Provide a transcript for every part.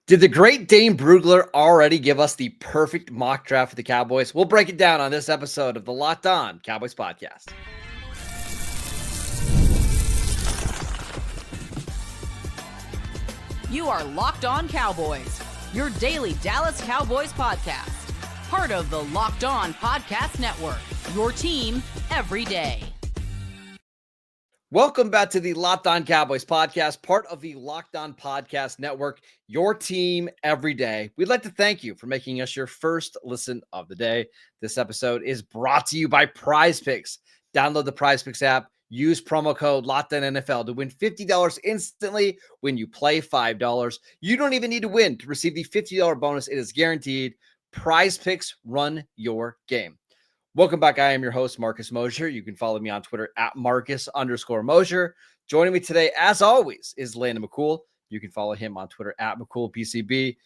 Did the great Dane Brugler already give us the perfect mock draft for the Cowboys? We'll break it down on this episode of the Locked On Cowboys podcast. You are Locked On Cowboys, your daily Dallas Cowboys podcast. Part of the Locked On Podcast Network, your team every day. Welcome back to the Locked On Cowboys podcast, part of the Locked On Podcast Network, your team every day. We'd like to thank you for making us your first listen of the day. This episode is brought to you by PrizePicks. Download the PrizePicks app, use promo code LOCKEDONNFL to win $50 instantly when you play $5. You don't even need to win to receive the $50 bonus. It is guaranteed. PrizePicks, run your game. Welcome back. I am your host, Marcus Mosher. You can follow me on Twitter at Marcus_Mosher. Joining me today, as always, is Landon McCool. You can follow him on Twitter at McCoolPCB.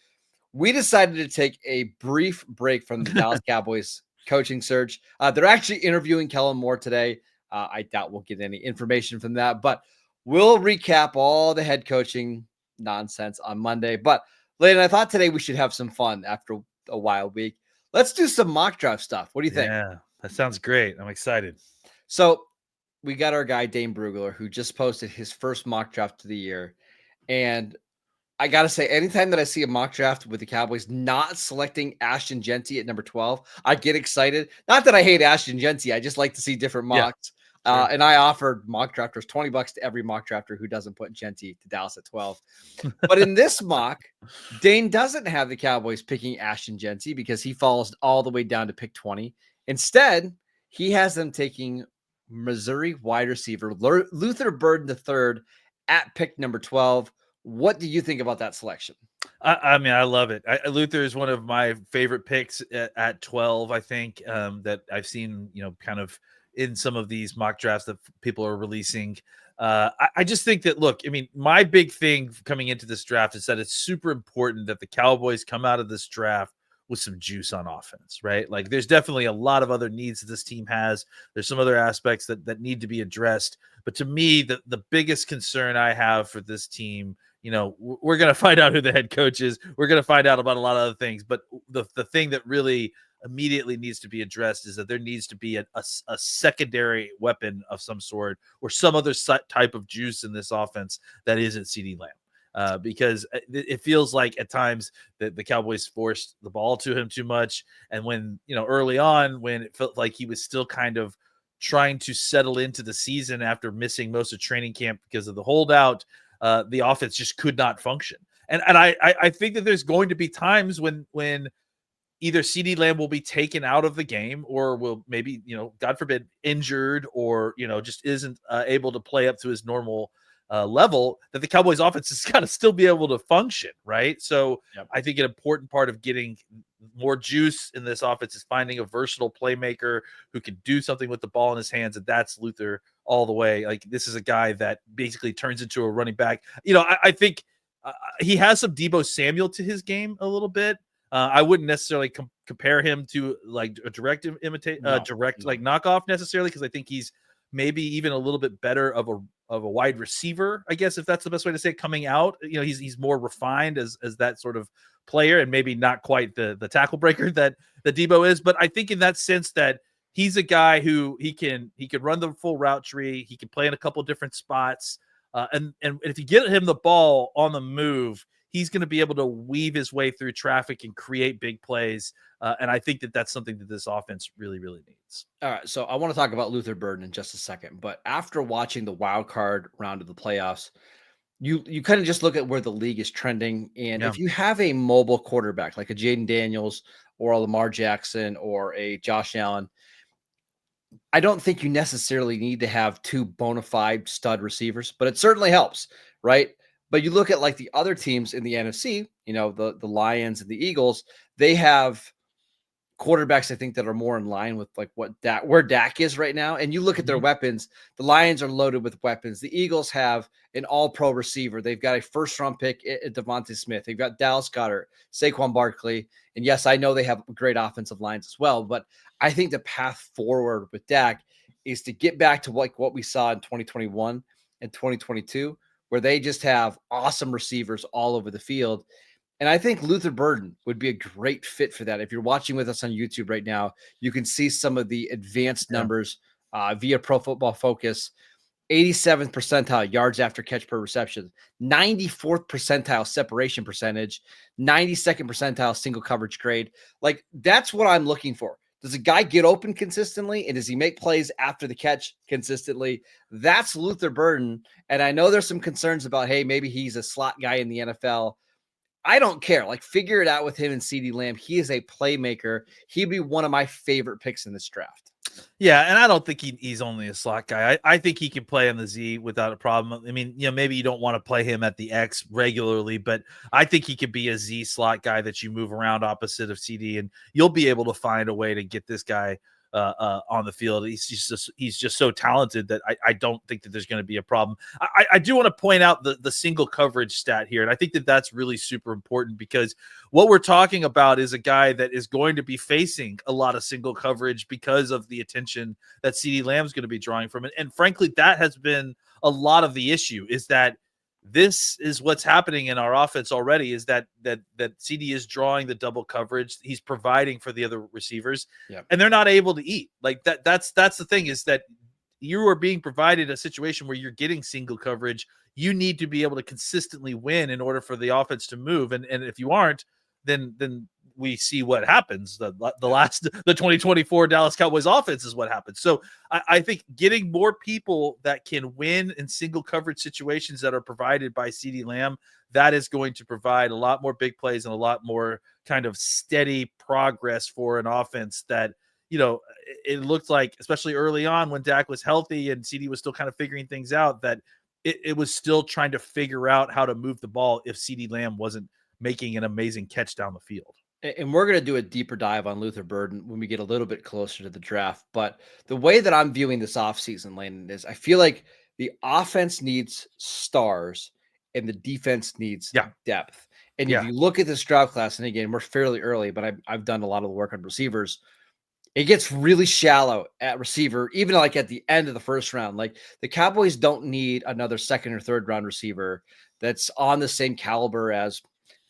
We decided to take a brief break from the Dallas Cowboys coaching search. They're actually interviewing Kellen Moore today. I doubt we'll get any information from that, but we'll recap all the head coaching nonsense on Monday. But Landon, I thought today we should have some fun after a wild week. Let's do some mock draft stuff. What do you think? Yeah, that sounds great. I'm excited. So we got our guy, Dane Brugler, who just posted his first mock draft of the year. And I got to say, anytime that I see a mock draft with the Cowboys not selecting Ashton Jeanty at number 12, I get excited. Not that I hate Ashton Jeanty. I just like to see different mocks. Yeah, sure. And I offered mock drafters $20 to every mock drafter who doesn't put Jeanty to Dallas at 12. But in this mock, Dane doesn't have the Cowboys picking Ashton Jeanty because he falls all the way down to pick 20. Instead, he has them taking Missouri wide receiver Luther Burden III at pick number 12. What do you think about that selection? I mean, I love it. Luther is one of my favorite picks at 12, I think, that I've seen, kind of in some of these mock drafts that people are releasing. I just think that, look, I mean, my big thing coming into this draft is that it's super important that the Cowboys come out of this draft with some juice on offense, right? Like there's definitely a lot of other needs that this team has. There's some other aspects that need to be addressed. But to me, the biggest concern I have for this team, we're going to find out who the head coach is. We're going to find out about a lot of other things. But the thing that really immediately needs to be addressed is that there needs to be a secondary weapon of some sort or some other type of juice in this offense that isn't CeeDee Lamb. Because it feels like at times that the Cowboys forced the ball to him too much. And when, early on, when it felt like he was still kind of trying to settle into the season after missing most of training camp because of the holdout, the offense just could not function. And I think that there's going to be times when either CeeDee Lamb will be taken out of the game or will maybe, God forbid, injured or, just isn't able to play up to his normal level, that the Cowboys offense has got to still be able to function, right? So yep. I think an important part of getting more juice in this offense is finding a versatile playmaker who can do something with the ball in his hands, and that's Luther all the way. Like this is a guy that basically turns into a running back. I think he has some Deebo Samuel to his game a little bit. I wouldn't necessarily compare him to like a direct knockoff necessarily, because I think he's maybe even a little bit better of a wide receiver, I guess, if that's the best way to say it, coming out. He's more refined as that sort of player, and maybe not quite the tackle breaker that Deebo is. But I think in that sense that he's a guy who he can run the full route tree. He can play in a couple different spots. And if you get him the ball on the move, he's going to be able to weave his way through traffic and create big plays. And I think that that's something that this offense really, really needs. All right. So I want to talk about Luther Burden in just a second. But after watching the wild card round of the playoffs, you kind of just look at where the league is trending. And if you have a mobile quarterback like a Jaden Daniels or a Lamar Jackson or a Josh Allen, I don't think you necessarily need to have two bona fide stud receivers, but it certainly helps, right? But you look at like the other teams in the NFC, the Lions and the Eagles, they have quarterbacks, I think, that are more in line with like where Dak is right now. And you look at their weapons, the Lions are loaded with weapons. The Eagles have an all-pro receiver. They've got a first-round pick at Devontae Smith. They've got Dallas Goedert, Saquon Barkley. And yes, I know they have great offensive lines as well, but I think the path forward with Dak is to get back to like what we saw in 2021 and 2022, where they just have awesome receivers all over the field. And I think Luther Burden would be a great fit for that. If you're watching with us on YouTube right now, you can see some of the advanced numbers via Pro Football Focus. 87th percentile yards after catch per reception, 94th percentile separation percentage, 92nd percentile single coverage grade. Like, that's what I'm looking for. Does a guy get open consistently, and does he make plays after the catch consistently? That's Luther Burden. And I know there's some concerns about, hey, maybe he's a slot guy in the NFL. I don't care. Like, figure it out with him and CeeDee Lamb. He is a playmaker. He'd be one of my favorite picks in this draft. Yeah, and I don't think he's only a slot guy. I think he can play on the Z without a problem. I mean, maybe you don't want to play him at the X regularly, but I think he could be a Z slot guy that you move around opposite of CD, and you'll be able to find a way to get this guy on the field. He's just so talented that I don't think that there's going to be a problem. I do want to point out the single coverage stat here, and I think that that's really super important because what we're talking about is a guy that is going to be facing a lot of single coverage because of the attention that CeeDee Lamb's going to be drawing from it. And frankly, that has been a lot of the issue, is that this is what's happening in our offense already, is that CD is drawing the double coverage. He's providing for the other receivers, and they're not able to eat. Like that's the thing, is that you are being provided a situation where you're getting single coverage. You need to be able to consistently win in order for the offense to move. And if you aren't, then we see what happens. The 2024 Dallas Cowboys offense is what happens. So I think getting more people that can win in single coverage situations that are provided by CeeDee Lamb, that is going to provide a lot more big plays and a lot more kind of steady progress for an offense that, it looked like, especially early on when Dak was healthy and CD was still kind of figuring things out, that it was still trying to figure out how to move the ball if CeeDee Lamb wasn't making an amazing catch down the field. And we're going to do a deeper dive on Luther Burden when we get a little bit closer to the draft. But the way that I'm viewing this offseason, Landon, is I feel like the offense needs stars and the defense needs depth. And if you look at this draft class, and again, we're fairly early, but I've done a lot of the work on receivers. It gets really shallow at receiver, even like at the end of the first round. Like, the Cowboys don't need another second or third round receiver that's on the same caliber as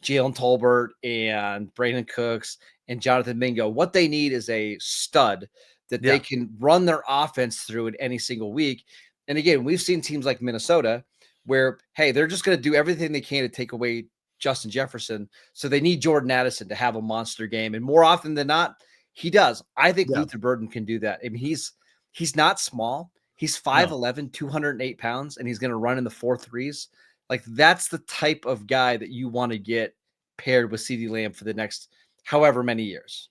Jalen Tolbert and Brandon Cooks and Jonathan Mingo. What they need is a stud that they can run their offense through in any single week. And again, we've seen teams like Minnesota where, hey, they're just going to do everything they can to take away Justin Jefferson. So they need Jordan Addison to have a monster game. And more often than not, he does. I think Luther Burden can do that. I mean, he's not small. He's 5'11", 208 pounds, and he's going to run in the 4.3s. Like, that's the type of guy that you want to get paired with CeeDee Lamb for the next however many years.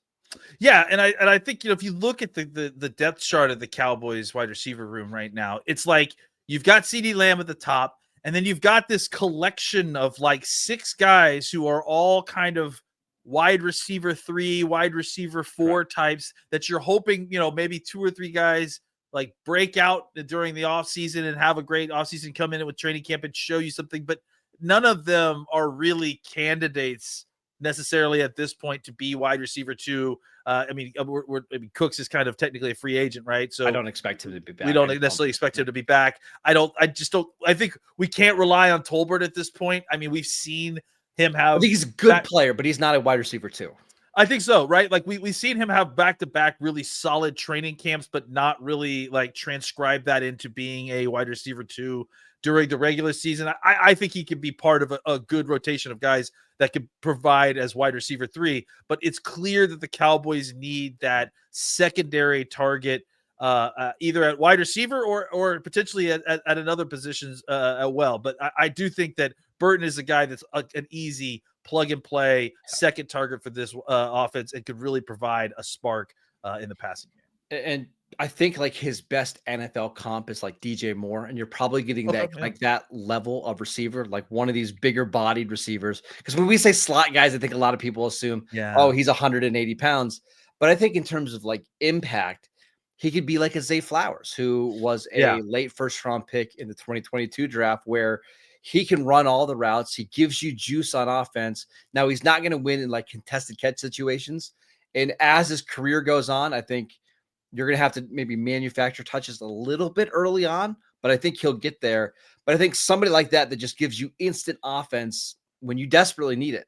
Yeah, and I think, if you look at the depth chart of the Cowboys wide receiver room right now, it's like you've got CeeDee Lamb at the top, and then you've got this collection of like 6 guys who are all kind of wide receiver 3, wide receiver 4 types that you're hoping, maybe 2 or 3 guys like break out during the offseason and have a great offseason, come in with training camp and show you something. But none of them are really candidates necessarily at this point to be wide receiver 2. I mean, Cooks is kind of technically a free agent, right? So I don't expect him to be back. We don't necessarily expect him to be back. I think we can't rely on Tolbert at this point. I mean, we've seen him have. I think he's a good player, but he's not a wide receiver 2. I think so, right? Like we've seen him have back-to-back really solid training camps, but not really like transcribe that into being a wide receiver 2 during the regular season. I think he could be part of a good rotation of guys that could provide as wide receiver 3, but it's clear that the Cowboys need that secondary target either at wide receiver or potentially at another positions as well. But I do think that Burton is a guy that's an easy plug and play second target for this offense and could really provide a spark in the passing game. And I think like his best NFL comp is like DJ Moore, and you're probably getting like that level of receiver, like one of these bigger bodied receivers. Because when we say slot guys, I think a lot of people assume, oh, he's 180 pounds. But I think in terms of like impact, he could be like a Zay Flowers, who was a late first round pick in the 2022 draft, where he can run all the routes. He gives you juice on offense. Now, he's not going to win in like contested catch situations. And as his career goes on, I think you're going to have to maybe manufacture touches a little bit early on, but I think he'll get there. But I think somebody like that just gives you instant offense when you desperately need it.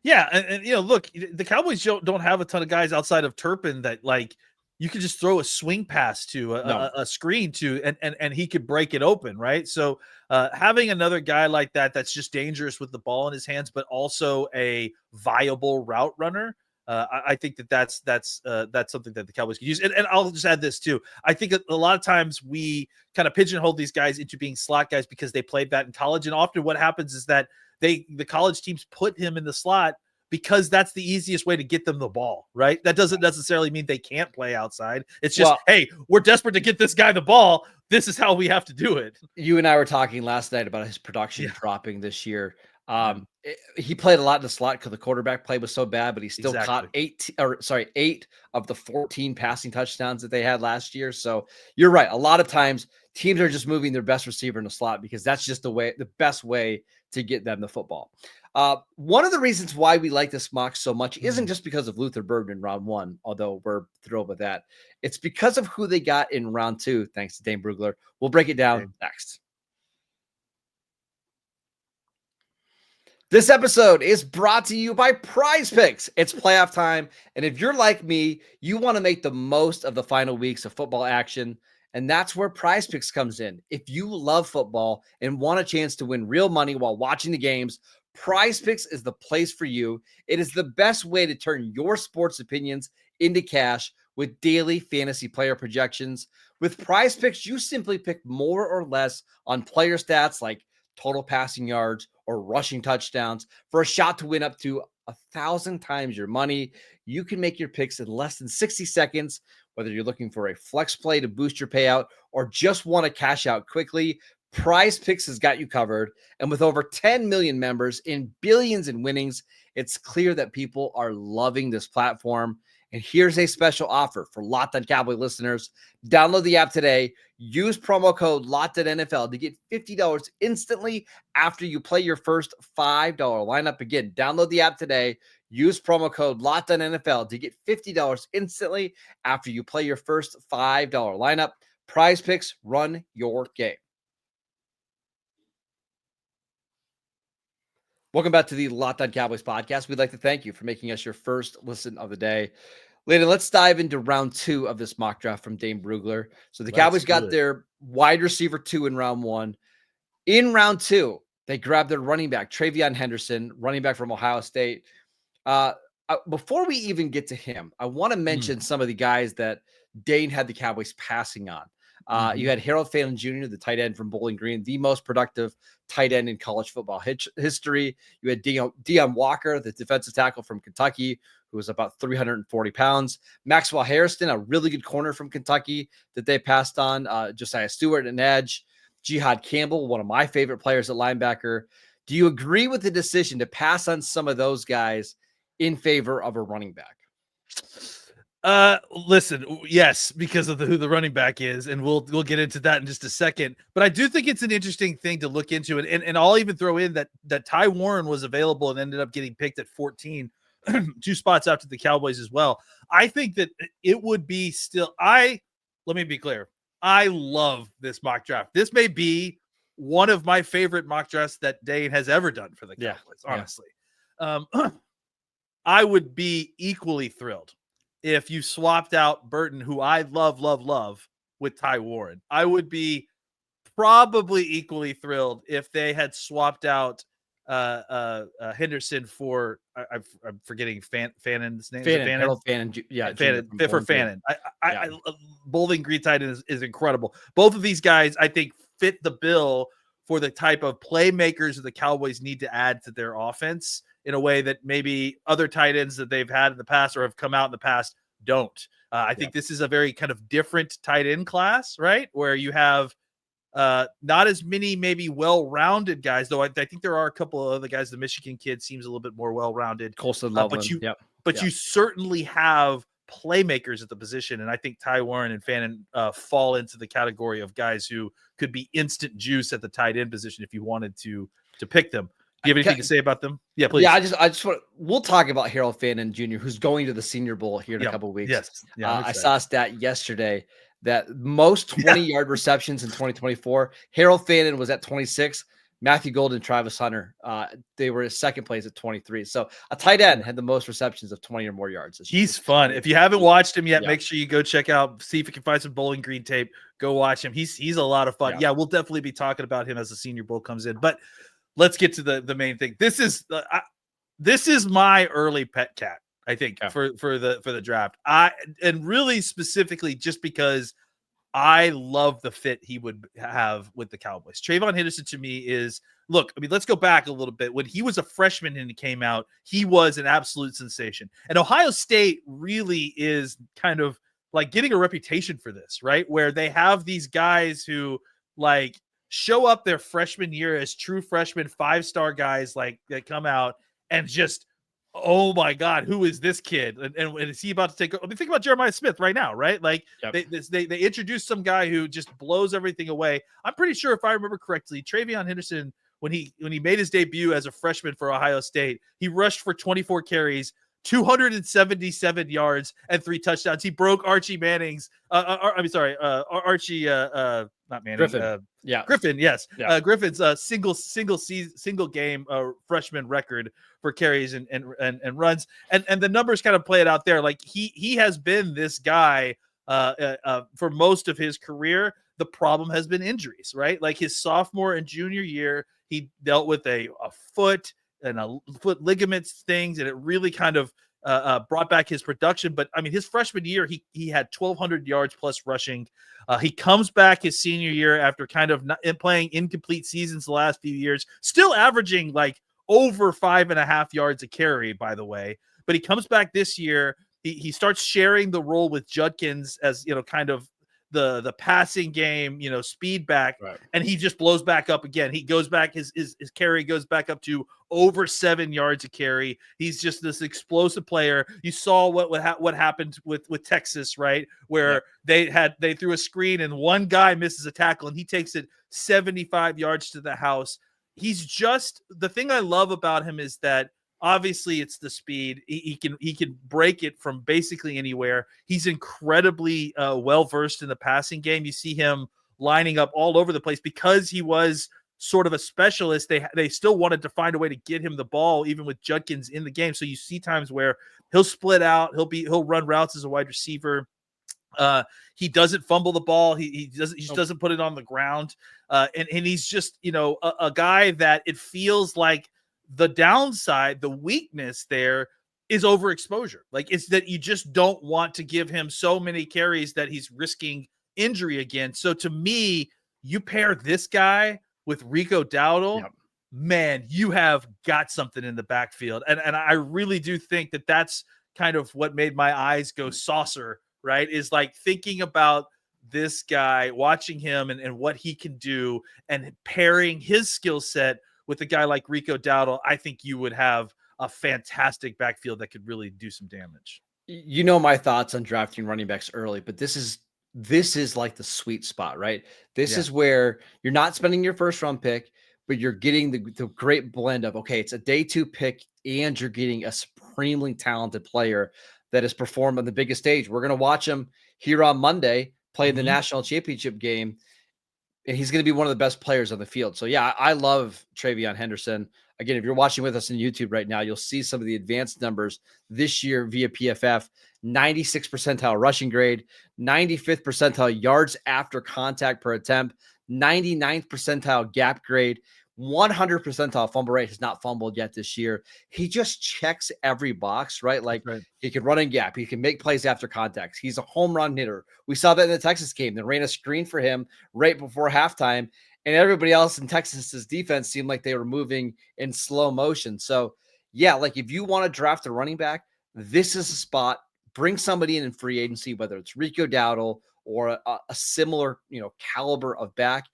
Yeah, and look, the Cowboys don't have a ton of guys outside of Turpin that like you could just throw a swing pass to a screen to, and he could break it open, right? So having another guy like that's just dangerous with the ball in his hands, but also a viable route runner. I think that's something that the Cowboys could use. And I'll just add this too. I think a lot of times we kind of pigeonhole these guys into being slot guys because they played that in college. And often what happens is that the college teams put him in the slot because that's the easiest way to get them the ball, right? That doesn't necessarily mean they can't play outside. It's just, hey, we're desperate to get this guy the ball. This is how we have to do it. You and I were talking last night about his production dropping this year. He played a lot in the slot because the quarterback play was so bad, but he still caught 8 of the 14 passing touchdowns that they had last year. So you're right. A lot of times teams are just moving their best receiver in the slot because that's just the best way to get them the football. One of the reasons why we like this mock so much isn't just because of Luther Burden in round 1, although we're thrilled with that. It's because of who they got in round 2, thanks to Dane Brugler. We'll break it down next. This episode is brought to you by PrizePicks. It's playoff time, and if you're like me, you want to make the most of the final weeks of football action, and that's where PrizePicks comes in. If you love football and want a chance to win real money while watching the games, PrizePicks is the place for you. It is the best way to turn your sports opinions into cash with daily fantasy player projections. With PrizePicks, you simply pick more or less on player stats like total passing yards or rushing touchdowns for a shot to win up to 1,000 times your money. You can make your picks in less than 60 seconds, whether you're looking for a flex play to boost your payout or just want to cash out quickly. PrizePicks has got you covered. And with over 10 million members in billions in winnings, it's clear that people are loving this platform. And here's a special offer for Locked On Cowboy listeners. Download the app today. Use promo code LOCKEDONNFL to get $50 instantly after you play your first $5 lineup. Again, download the app today. Use promo code LOCKEDONNFL to get $50 instantly after you play your first $5 lineup. PrizePicks, run your game. Welcome back to the Locked On Cowboys podcast. We'd like to thank you for making us your first listen of the day. Later, let's dive into round 2 of this mock draft from Dane Brugler. So the Cowboys got their wide receiver 2 in round 1. In round 2, they grabbed their running back, TreVeyon Henderson, running back from Ohio State. Before we even get to him, I want to mention some of the guys that Dane had the Cowboys passing on. You had Harold Phelan Jr., the tight end from Bowling Green, the most productive tight end in college football history. You had Deion Walker, the defensive tackle from Kentucky, who was about 340 pounds. Maxwell Harrison, a really good corner from Kentucky that they passed on. Josiah Stewart, an edge. Jihad Campbell, one of my favorite players at linebacker. Do you agree with the decision to pass on some of those guys in favor of a running back? Listen, yes, because of who the running back is, and we'll get into that in just a second. But I do think it's an interesting thing to look into, and I'll even throw in that Ty Warren was available and ended up getting picked at 14, 2 spots after the Cowboys as well. I think that it would be still. Let me be clear. I love this mock draft. This may be one of my favorite mock drafts that Dane has ever done for the Cowboys. Honestly, I would be equally thrilled if you swapped out Burton, who I love, with Ty Warren. I would be probably equally thrilled if they had swapped out Henderson for I'm forgetting Fannon's name. Harold Fannin, for Fannin. Bowling Green tight end is incredible. Both of these guys, I think, fit the bill for the type of playmakers that the Cowboys need to add to their offense in a way that maybe other tight ends that they've had in the past or have come out in the past don't. I think this is a very kind of different tight end class, right? Where you have not as many maybe well-rounded guys, though I think there are a couple of other guys. The Michigan kid seems a little bit more well-rounded. Colson Loveland. But you certainly have playmakers at the position, and I think Ty Warren and Fannin fall into the category of guys who could be instant juice at the tight end position if you wanted to pick them. Do you have anything to say about them? Yeah, please. Yeah, I just want. We'll talk about Harold Fannin Jr., who's going to the Senior Bowl here in a couple of weeks. Yes, I saw a stat yesterday that most 20-yard receptions in 2024. Harold Fannin was at 26. Matthew Golden, Travis Hunter, they were second place at 23. So a tight end had the most receptions of 20 or more yards this year. He's fun. If you haven't watched him yet, Yeah. make sure you go check out, see if you can find some Bowling Green tape. Go watch him. He's a lot of fun. Yeah, we'll definitely be talking about him as the Senior Bowl comes in. But let's get to the main thing. This is my early pet cat, I think, for the draft. And really specifically just because I love the fit he would have with the Cowboys. TreVeyon Henderson to me is, look, I mean, let's go back a little bit. When he was a freshman and he came out, he was an absolute sensation. And Ohio State really is kind of like getting a reputation for this, right? Where they have these guys who like show up their freshman year as true freshmen, 5-star guys like that come out and just, oh my God, who is this kid? And is he about to take? I mean, think about Jeremiah Smith right now, right? Like they introduced some guy who just blows everything away. I'm pretty sure, if I remember correctly, TreVeyon Henderson, when he made his debut as a freshman for Ohio State, he rushed for 24 carries, 277 yards, and 3 touchdowns. He broke Archie Manning's. Archie. Not Manning. Griffin. Griffin. Yes. Yeah. Griffin's single game freshman record for carries and runs, and the numbers kind of play it out there. Like he has been this guy for most of his career. The problem has been injuries, right? Like his sophomore and junior year, he dealt with a foot and a foot ligaments things, and it really kind of brought back his production. But I mean, his freshman year, he had 1,200 yards plus rushing. He comes back his senior year after kind of playing incomplete seasons the last few years, still averaging like over 5.5 yards a carry, by the way. But he comes back this year. He starts sharing the role with Judkins as, kind of the passing game, speed back, right. And he just blows back up again. He goes back, his carry goes back up to over 7 yards a carry. He's just this explosive player. You saw what happened with Texas, right? Where they threw a screen and one guy misses a tackle and he takes it 75 yards to the house. He's just, the thing I love about him is that obviously it's the speed. He can break it from basically anywhere. He's incredibly well-versed in the passing game. You see him lining up all over the place because he was sort of a specialist. They still wanted to find a way to get him the ball, even with Judkins in the game. So you see times where he'll split out. He'll run routes as a wide receiver. He doesn't fumble the ball. He doesn't put it on the ground. And he's just, a guy that it feels like the downside, the weakness there is overexposure. Like it's that you just don't want to give him so many carries that he's risking injury again. So to me, you pair this guy with Rico Dowdle, man, you have got something in the backfield. And I really do think that that's kind of what made my eyes go saucer, right? Is like thinking about this guy, watching him and what he can do and pairing his skill set with a guy like Rico Dowdle. I think you would have a fantastic backfield that could really do some damage. My thoughts on drafting running backs early, but this is like the sweet spot, right? This is where you're not spending your first round pick, but you're getting the great blend of, okay, it's a day 2 pick and you're getting a supremely talented player that has performed on the biggest stage. We're going to watch him here on Monday play the national championship game. And he's going to be one of the best players on the field. So, yeah, I love TreVeyon Henderson. Again, if you're watching with us on YouTube right now, you'll see some of the advanced numbers this year via PFF. 96th percentile rushing grade, 95th percentile yards after contact per attempt, 99th percentile gap grade, 100 percentile fumble rate, has not fumbled yet this year. He just checks every box, right? Like he can run in gap. He can make plays after contacts. He's a home run hitter. We saw that in the Texas game. They ran a screen for him right before halftime, and everybody else in Texas's defense seemed like they were moving in slow motion. So, yeah, like if you want to draft a running back, this is a spot. Bring somebody in free agency, whether it's Rico Dowdle or a similar, caliber of back.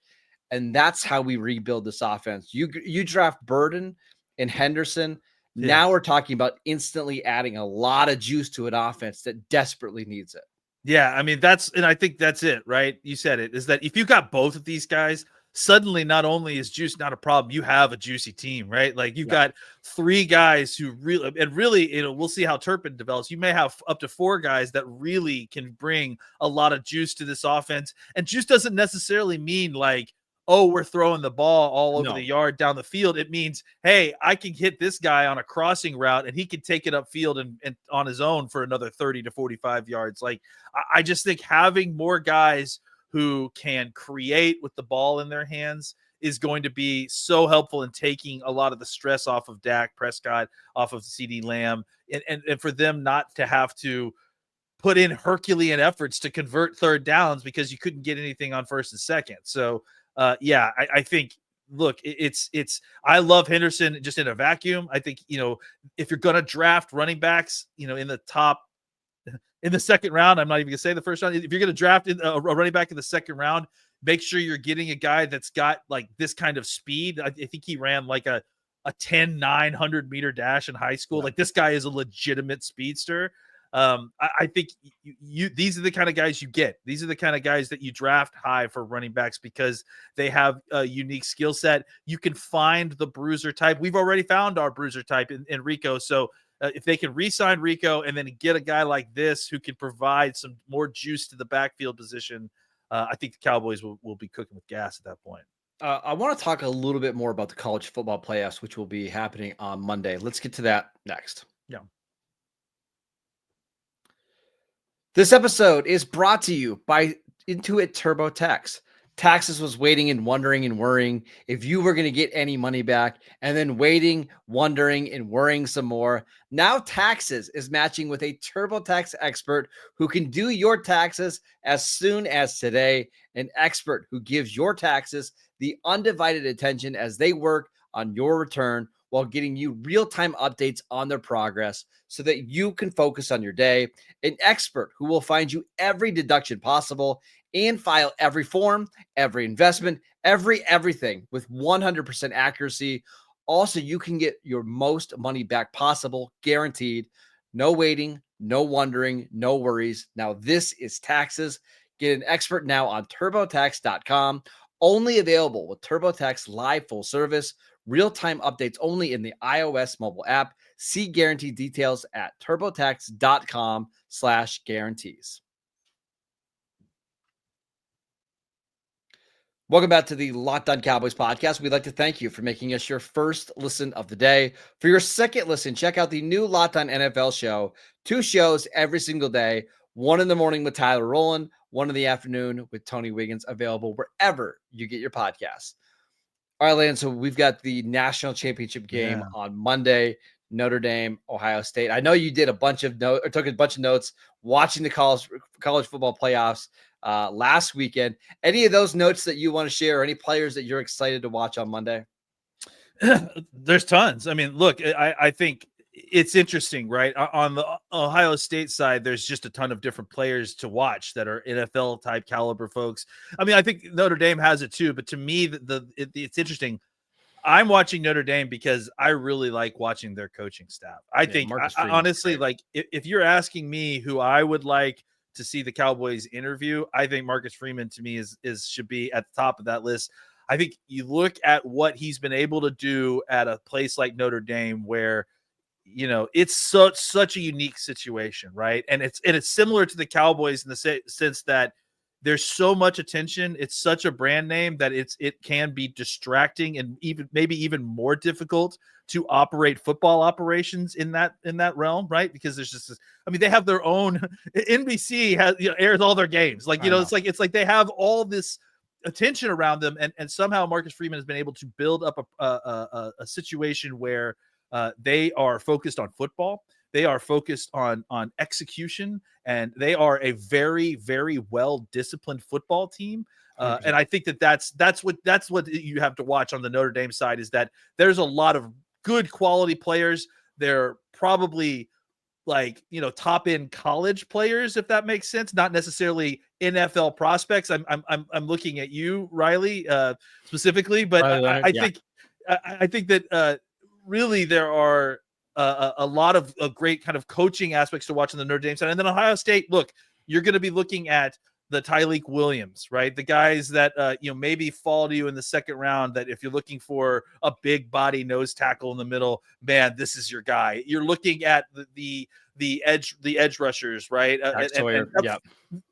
And that's how we rebuild this offense. You draft Burden and Henderson. Yeah. Now we're talking about instantly adding a lot of juice to an offense that desperately needs it. Yeah, I mean, I think that's it, right? You said it, is that if you got both of these guys, suddenly not only is juice not a problem, you have a juicy team, right? Like you've got 3 guys who really, we'll see how Turpin develops. You may have up to 4 guys that really can bring a lot of juice to this offense. And juice doesn't necessarily mean like oh, we're throwing the ball all over No. the yard down the field. It means, hey, I can hit this guy on a crossing route and he can take it upfield and on his own for another 30 to 45 yards. Like, I just think having more guys who can create with the ball in their hands is going to be so helpful in taking a lot of the stress off of Dak Prescott, off of CeeDee Lamb, and for them not to have to put in Herculean efforts to convert third downs because you couldn't get anything on first and second. So, I think, look, it's I love Henderson just in a vacuum. I think, if you're going to draft running backs, in the top, in the second round, I'm not even going to say the first round. If you're going to draft a running back in the second round, make sure you're getting a guy that's got like this kind of speed. I think he ran like a 10-900 meter dash in high school. Like, this guy is a legitimate speedster. I think these are the kind of guys you get. These are the kind of guys that you draft high for running backs because they have a unique skill set. You can find the bruiser type. We've already found our bruiser type in Rico. So if they can re-sign Rico and then get a guy like this who can provide some more juice to the backfield position, I think the Cowboys will be cooking with gas at that point. I want to talk a little bit more about the college football playoffs, which will be happening on Monday. Let's get to that next. Yeah. This episode is brought to you by Intuit TurboTax. Taxes was waiting and wondering and worrying if you were going to get any money back, and then waiting, wondering, and worrying some more. Now Taxes is matching with a TurboTax expert who can do your taxes as soon as today. An expert who gives your taxes the undivided attention as they work on your return while getting you real-time updates on their progress so that you can focus on your day. An expert who will find you every deduction possible and file every form, every investment, everything with 100% accuracy. Also, you can get your most money back possible, guaranteed. No waiting, no wondering, no worries. Now, this is Taxes. Get an expert now on TurboTax.com. Only available with TurboTax Live full service. Real-time updates only in the iOS mobile app. See guarantee details at TurboTax.com/guarantees. Welcome back to the Locked On Cowboys podcast. We'd like to thank you for making us your first listen of the day. For your second listen, check out the new Locked On NFL show. 2 shows every single day. 1 in the morning with Tyler Rowland, 1 in the afternoon with Tony Wiggins, available wherever you get your podcasts. All right, Landon, so we've got the national championship game on Monday, Notre Dame, Ohio State. I know you did a bunch of notes, or took a bunch of notes watching the college football playoffs last weekend. Any of those notes that you want to share, or any players that you're excited to watch on Monday? There's tons. I mean, look, I think it's interesting, right? On the Ohio State side, there's just a ton of different players to watch that are NFL type caliber folks. I mean, I think Notre Dame has it too, but to me, it's interesting. I'm watching Notre Dame because I really like watching their coaching staff. I think honestly, like if you're asking me who I would like to see the Cowboys interview, I think Marcus Freeman to me should be at the top of that list. I think you look at what he's been able to do at a place like Notre Dame, where it's such a unique situation, right? And it's similar to the Cowboys in the sense that there's so much attention. It's such a brand name that it can be distracting and maybe even more difficult to operate football operations in that realm, right? Because there's just this, I mean, they have their own NBC airs all their games. Like, it's like they have all this attention around them, and somehow Marcus Freeman has been able to build up a situation where they are focused on football. They are focused on execution, and they are a very, very well-disciplined football team. And I think that's what you have to watch on the Notre Dame side, is that there's a lot of good quality players. They're probably top end college players, if that makes sense, not necessarily NFL prospects. I'm looking at you, Riley, specifically, but I think that really there are a lot of great kind of coaching aspects to watch on the Notre Dame side. And then Ohio State, look, you're going to be looking at the Tyleik Williams, right? The guys that, maybe fall to you in the second round, that if you're looking for a big body nose tackle in the middle, man, this is your guy. You're looking at the the edge rushers, right? And yeah.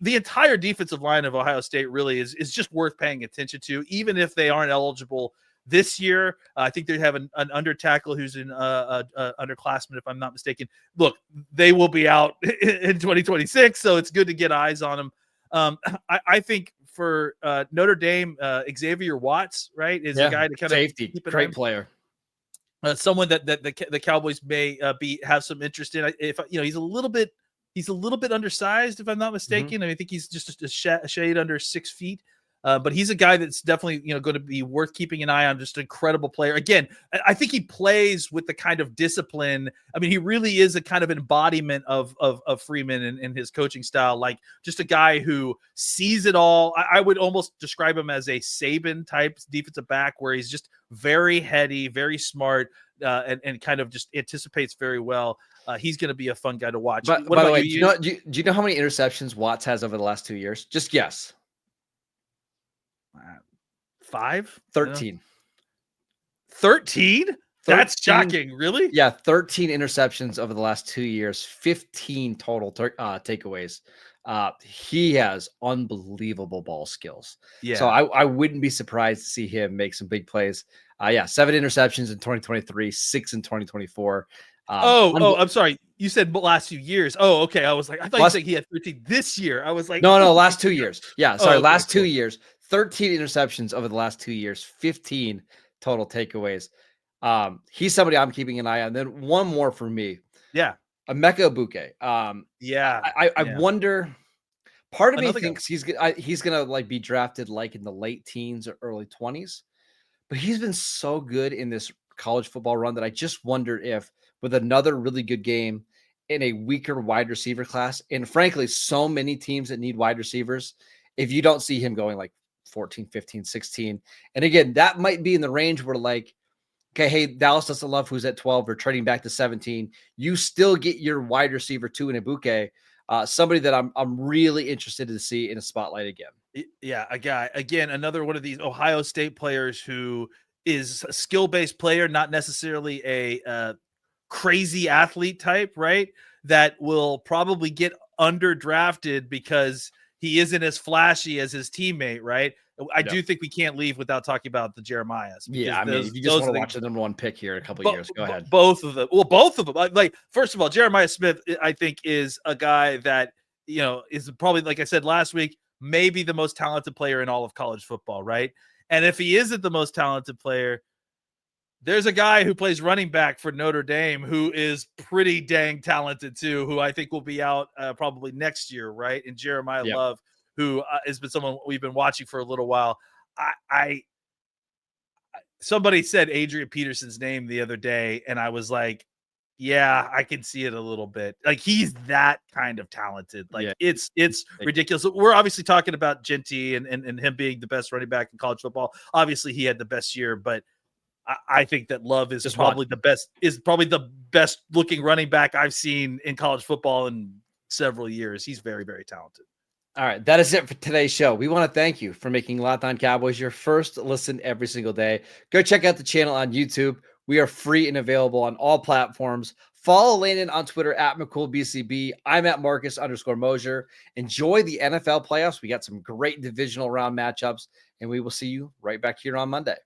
the entire defensive line of Ohio State really is just worth paying attention to, even if they aren't eligible this year. I think they have an under tackle who's an underclassman, if I'm not mistaken. Look, they will be out in 2026, so it's good to get eyes on them. I think for Notre Dame, Xavier Watts, right, is a guy to kind safety, of keep great player. Someone that the Cowboys may have some interest in. If he's a little bit undersized, if I'm not mistaken. I think he's just a shade under 6 feet. But he's a guy that's definitely going to be worth keeping an eye on. Just an incredible player. Again, I think he plays with the kind of discipline. I mean, he really is a kind of embodiment of Freeman and his coaching style. Like just a guy who sees it all. I would almost describe him as a Saban type defensive back, where he's just very heady, very smart, and kind of just anticipates very well. He's going to be a fun guy to watch. But by the way, do you know how many interceptions Watts has over the last 2 years? Just guess. 5? 13. 13? That's shocking. Really? Yeah, 13 interceptions over the last 2 years, 15 total takeaways. He has unbelievable ball skills. Yeah. So I wouldn't be surprised to see him make some big plays. 7 interceptions in 2023, 6 in 2024. I'm sorry. You said last few years. Oh, okay. I was like, I thought you said he had 13 this year. I was like, no, last 2 years. Yeah, sorry, last 2 cool. years. 13 interceptions over the last 2 years, 15 total takeaways. He's somebody I'm keeping an eye on. Then one more for me. Yeah. Emeka Egbuka. I wonder. Part of me thinks he's gonna like be drafted like in the late teens or early 20s, but he's been so good in this college football run that I just wonder if with another really good game in a weaker wide receiver class, and frankly, so many teams that need wide receivers, if you don't see him going like 14, 15, 16. And again, that might be in the range where like, okay, hey, Dallas doesn't love who's at 12 or trading back to 17. You still get your wide receiver 2 in Egbuka, somebody that I'm really interested to see in a spotlight again. Yeah, a guy, again, another one of these Ohio State players who is a skill-based player, not necessarily a crazy athlete type, right? That will probably get underdrafted because he isn't as flashy as his teammate, right? I do think we can't leave without talking about the Jeremiahs. Yeah, I mean, if you just want to watch the number 1 pick here in a couple of years, go ahead. Both of them. Well, both of them. Like, first of all, Jeremiah Smith, I think, is a guy that, is probably, like I said last week, maybe the most talented player in all of college football, right? And if he isn't the most talented player, there's a guy who plays running back for Notre Dame who is pretty dang talented too, who I think will be out probably next year, right? And Jeremiah Love, who has been someone we've been watching for a little while. Somebody said Adrian Peterson's name the other day, and I was like, yeah, I can see it a little bit. Like he's that kind of talented. Like it's ridiculous. We're obviously talking about Genty and him being the best running back in college football. Obviously, he had the best year, but I think that Love is probably the best looking running back I've seen in college football in several years. He's very, very talented. All right, that is it for today's show. We want to thank you for making Locked On Cowboys your first listen every single day. Go check out the channel on YouTube. We are free and available on all platforms. Follow Landon on Twitter at McCoolBCB. I'm at Marcus_Mosier. Enjoy the NFL playoffs. We got some great divisional round matchups, and we will see you right back here on Monday.